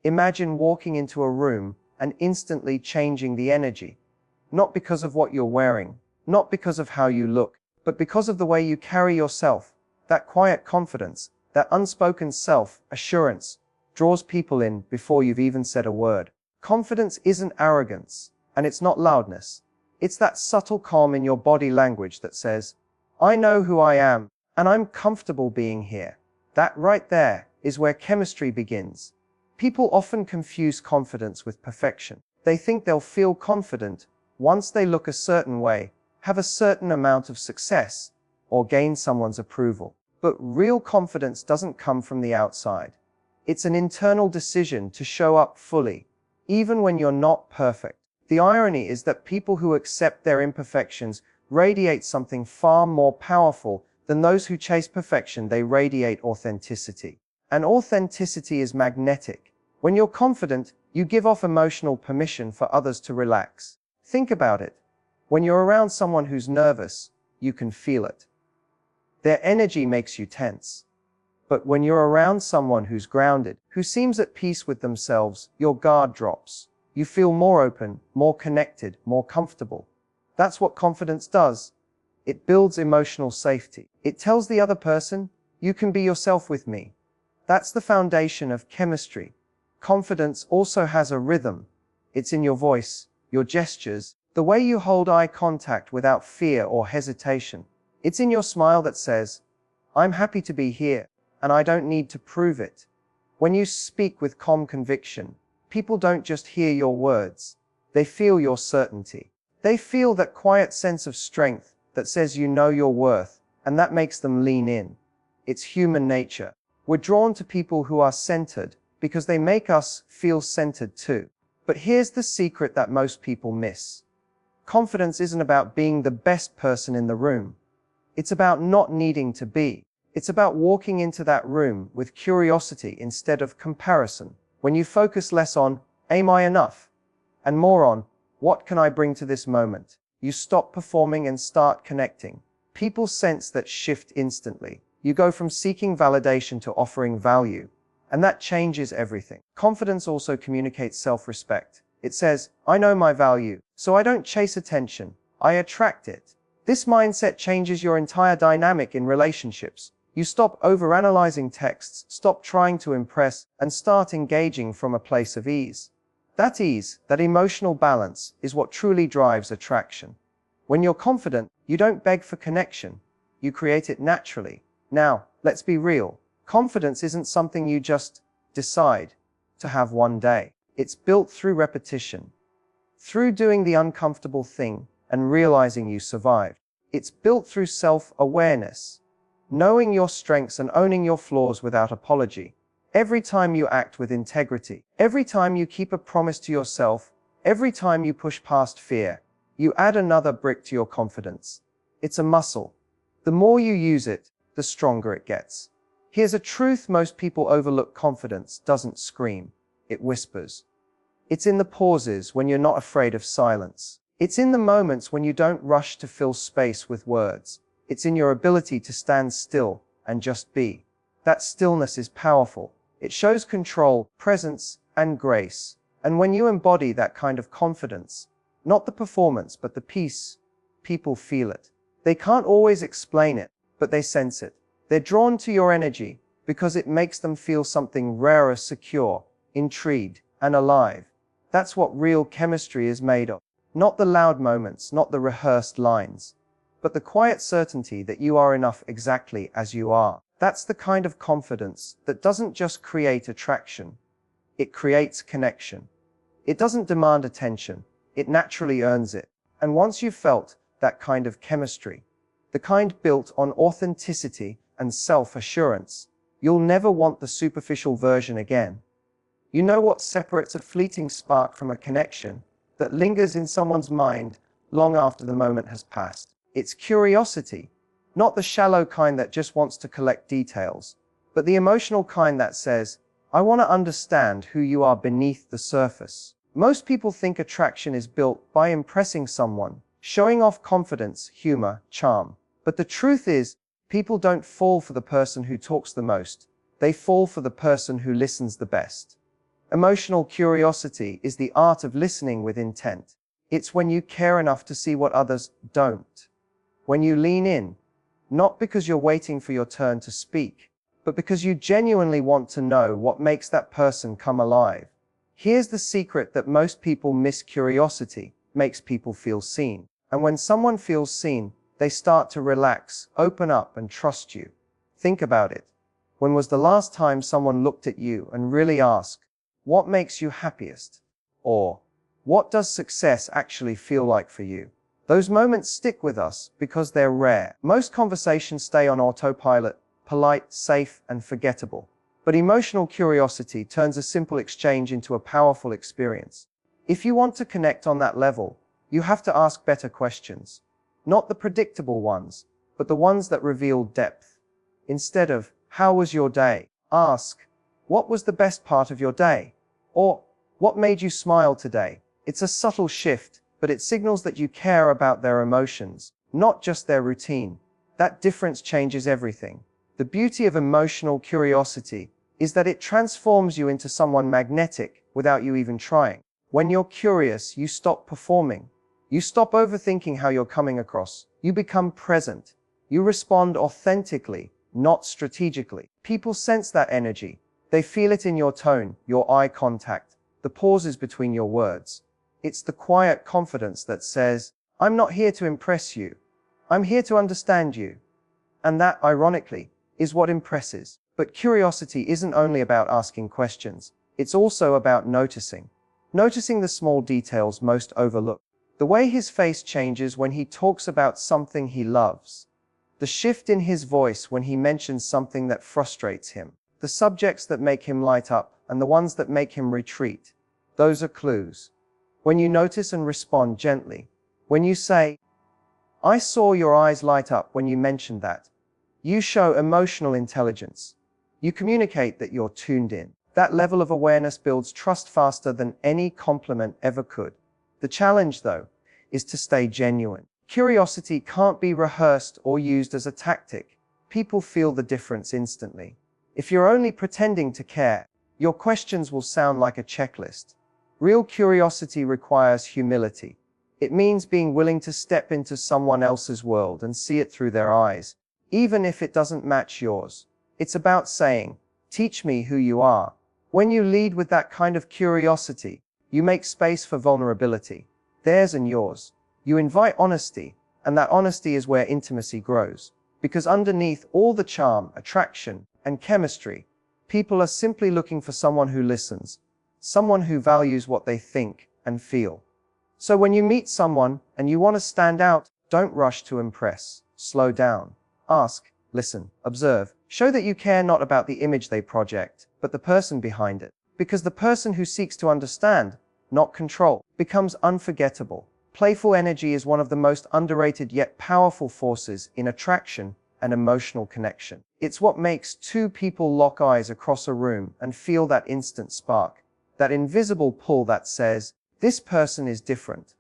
Imagine walking into a room and instantly changing the energy. Not because of what you're wearing, not because of how you look, but because of the way you carry yourself. That quiet confidence, that unspoken self-assurance, draws people in before you've even said a word. Confidence isn't arrogance, and it's not loudness. It's that subtle calm in your body language that says, I know who I am, and I'm comfortable being here. That right there is where chemistry begins. People often confuse confidence with perfection. They think they'll feel confident once they look a certain way, have a certain amount of success, or gain someone's approval. But real confidence doesn't come from the outside. It's an internal decision to show up fully, even when you're not perfect. The irony is that people who accept their imperfections radiate something far more powerful than those who chase perfection. They radiate authenticity. And authenticity is magnetic. When you're confident, you give off emotional permission for others to relax. Think about it. When you're around someone who's nervous, you can feel it. Their energy makes you tense. But when you're around someone who's grounded, who seems at peace with themselves, your guard drops. You feel more open, more connected, more comfortable. That's what confidence does. It builds emotional safety. It tells the other person, you can be yourself with me. That's the foundation of chemistry. Confidence also has a rhythm. It's in your voice, your gestures, the way you hold eye contact without fear or hesitation. It's in your smile that says, I'm happy to be here, and I don't need to prove it. When you speak with calm conviction, people don't just hear your words, they feel your certainty. They feel that quiet sense of strength that says you know your worth, and that makes them lean in. It's human nature. We're drawn to people who are centered because they make us feel centered too. But here's the secret that most people miss. Confidence isn't about being the best person in the room. It's about not needing to be. It's about walking into that room with curiosity instead of comparison. When you focus less on, am I enough? And more on, what can I bring to this moment? You stop performing and start connecting. People sense that shift instantly. You go from seeking validation to offering value. And that changes everything. Confidence also communicates self-respect. It says, I know my value, so I don't chase attention. I attract it. This mindset changes your entire dynamic in relationships. You stop overanalyzing texts, stop trying to impress, and start engaging from a place of ease. That ease, that emotional balance, is what truly drives attraction. When you're confident, you don't beg for connection. You create it naturally. Now, let's be real. Confidence isn't something you just decide to have one day. It's built through repetition, through doing the uncomfortable thing and realizing you survived. It's built through self-awareness, knowing your strengths and owning your flaws without apology. Every time you act with integrity, every time you keep a promise to yourself, every time you push past fear, you add another brick to your confidence. It's a muscle. The more you use it, the stronger it gets. Here's a truth most people overlook. Confidence doesn't scream, it whispers. It's in the pauses when you're not afraid of silence. It's in the moments when you don't rush to fill space with words. It's in your ability to stand still and just be. That stillness is powerful. It shows control, presence, and grace. And when you embody that kind of confidence, not the performance but the peace, people feel it. They can't always explain it, but they sense it. They're drawn to your energy because it makes them feel something rarer, secure, intrigued, and alive. That's what real chemistry is made of. Not the loud moments, not the rehearsed lines, but the quiet certainty that you are enough exactly as you are. That's the kind of confidence that doesn't just create attraction, it creates connection. It doesn't demand attention, it naturally earns it. And once you've felt that kind of chemistry, the kind built on authenticity and self-assurance, you'll never want the superficial version again. You know what separates a fleeting spark from a connection that lingers in someone's mind long after the moment has passed? It's curiosity, not the shallow kind that just wants to collect details, but the emotional kind that says, I want to understand who you are beneath the surface. Most people think attraction is built by impressing someone, showing off confidence, humor, charm. But the truth is, people don't fall for the person who talks the most. They fall for the person who listens the best. Emotional curiosity is the art of listening with intent. It's when you care enough to see what others don't. When you lean in, not because you're waiting for your turn to speak, but because you genuinely want to know what makes that person come alive. Here's the secret that most people miss: curiosity makes people feel seen. And when someone feels seen, they start to relax, open up, and trust you. Think about it. When was the last time someone looked at you and really asked, "What makes you happiest?" Or, "What does success actually feel like for you?" Those moments stick with us because they're rare. Most conversations stay on autopilot, polite, safe, and forgettable. But emotional curiosity turns a simple exchange into a powerful experience. If you want to connect on that level, you have to ask better questions. Not the predictable ones, but the ones that reveal depth. Instead of, "How was your day?" ask, "What was the best part of your day?" Or, "What made you smile today?" It's a subtle shift, but it signals that you care about their emotions, not just their routine. That difference changes everything. The beauty of emotional curiosity is that it transforms you into someone magnetic without you even trying. When you're curious, you stop performing. You stop overthinking how you're coming across. You become present. You respond authentically, not strategically. People sense that energy. They feel it in your tone, your eye contact, the pauses between your words. It's the quiet confidence that says, "I'm not here to impress you. I'm here to understand you." And that, ironically, is what impresses. But curiosity isn't only about asking questions. It's also about noticing. Noticing the small details most overlooked. The way his face changes when he talks about something he loves. The shift in his voice when he mentions something that frustrates him. The subjects that make him light up and the ones that make him retreat. Those are clues. When you notice and respond gently. When you say, "I saw your eyes light up when you mentioned that," you show emotional intelligence. You communicate that you're tuned in. That level of awareness builds trust faster than any compliment ever could. The challenge, though, is to stay genuine. Curiosity can't be rehearsed or used as a tactic. People feel the difference instantly. If you're only pretending to care, your questions will sound like a checklist. Real curiosity requires humility. It means being willing to step into someone else's world and see it through their eyes, even if it doesn't match yours. It's about saying, "Teach me who you are." When you lead with that kind of curiosity, you make space for vulnerability, theirs and yours. You invite honesty, and that honesty is where intimacy grows. Because underneath all the charm, attraction, and chemistry, people are simply looking for someone who listens, someone who values what they think and feel. So when you meet someone and you want to stand out, don't rush to impress. Slow down. Ask, listen, observe. Show that you care not about the image they project, but the person behind it. Because the person who seeks to understand, not control, becomes unforgettable. Playful energy is one of the most underrated yet powerful forces in attraction and emotional connection. It's what makes two people lock eyes across a room and feel that instant spark, that invisible pull that says, "This person is different."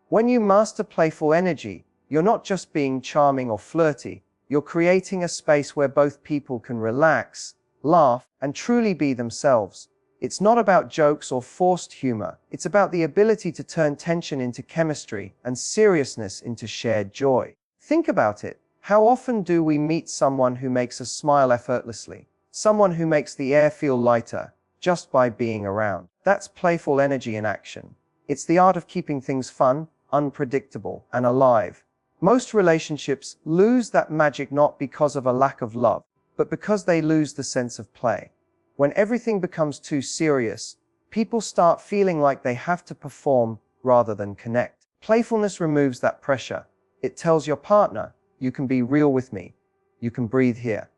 When you master playful energy, you're not just being charming or flirty, you're creating a space where both people can relax, laugh, and truly be themselves. It's not about jokes or forced humor. It's about the ability to turn tension into chemistry and seriousness into shared joy. Think about it. How often do we meet someone who makes us smile effortlessly? Someone who makes the air feel lighter just by being around. That's playful energy in action. It's the art of keeping things fun, unpredictable, and alive. Most relationships lose that magic not because of a lack of love, but because they lose the sense of play. When everything becomes too serious, people start feeling like they have to perform rather than connect. Playfulness removes that pressure. It tells your partner, "You can be real with me. You can breathe here."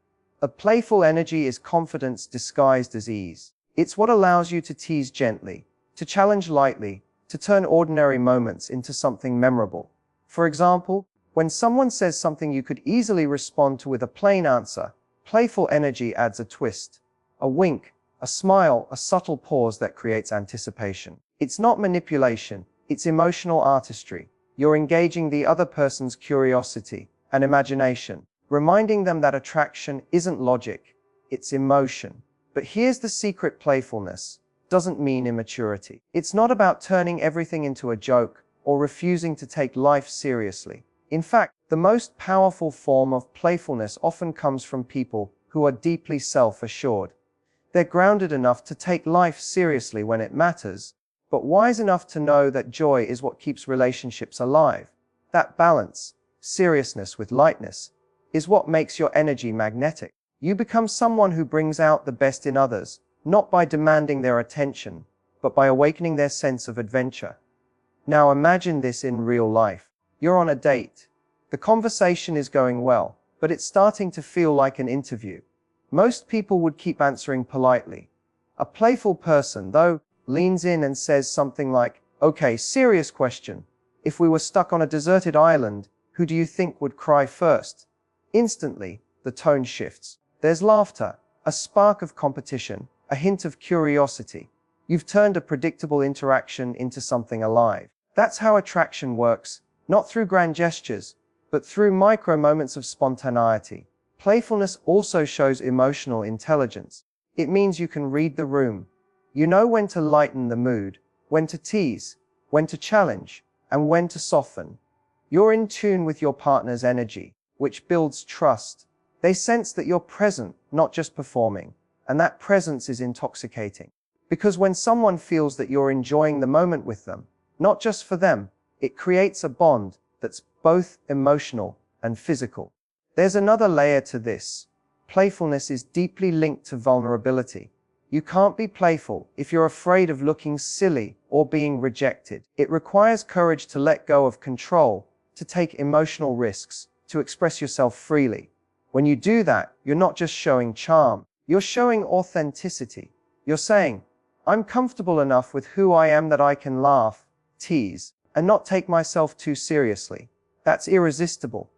A playful energy is confidence disguised as ease. It's what allows you to tease gently, to challenge lightly, to turn ordinary moments into something memorable. For example, when someone says something you could easily respond to with a plain answer, playful energy adds a twist. A wink, a smile, a subtle pause that creates anticipation. It's not manipulation, it's emotional artistry. You're engaging the other person's curiosity and imagination, reminding them that attraction isn't logic, it's emotion. But here's the secret: playfulness doesn't mean immaturity. It's not about turning everything into a joke or refusing to take life seriously. In fact, the most powerful form of playfulness often comes from people who are deeply self-assured. They're grounded enough to take life seriously when it matters, but wise enough to know that joy is what keeps relationships alive. That balance, seriousness with lightness, is what makes your energy magnetic. You become someone who brings out the best in others, not by demanding their attention, but by awakening their sense of adventure. Now imagine this in real life. You're on a date. The conversation is going well, but it's starting to feel like an interview. Most people would keep answering politely. A playful person, though, leans in and says something like, "Okay, serious question. If we were stuck on a deserted island, who do you think would cry first?" Instantly, the tone shifts. There's laughter, a spark of competition, a hint of curiosity. You've turned a predictable interaction into something alive. That's how attraction works, not through grand gestures, but through micro moments of spontaneity. Playfulness also shows emotional intelligence. It means you can read the room. You know when to lighten the mood, when to tease, when to challenge, and when to soften. You're in tune with your partner's energy, which builds trust. They sense that you're present, not just performing, and that presence is intoxicating. Because when someone feels that you're enjoying the moment with them, not just for them, it creates a bond that's both emotional and physical. There's another layer to this. Playfulness is deeply linked to vulnerability. You can't be playful if you're afraid of looking silly or being rejected. It requires courage to let go of control, to take emotional risks, to express yourself freely. When you do that, you're not just showing charm, you're showing authenticity. You're saying, "I'm comfortable enough with who I am that I can laugh, tease, and not take myself too seriously." That's irresistible.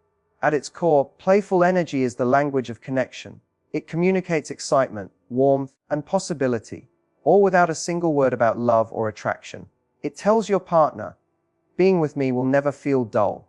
At its core, playful energy is the language of connection. It communicates excitement, warmth, and possibility, all without a single word about love or attraction. It tells your partner, "Being with me will never feel dull."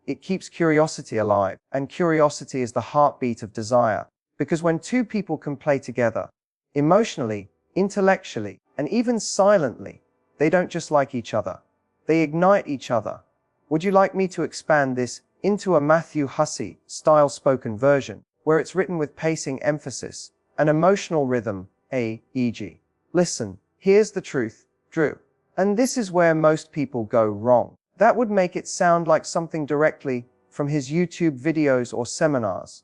It keeps curiosity alive, and curiosity is the heartbeat of desire. Because when two people can play together, emotionally, intellectually, and even silently, they don't just like each other. They ignite each other. Would you like me to expand this into a Matthew Hussey style spoken version, where it's written with pacing emphasis, an emotional rhythm, e.g. "Listen, here's the truth, Drew. And this is where most people go wrong." That would make it sound like something directly from his YouTube videos or seminars.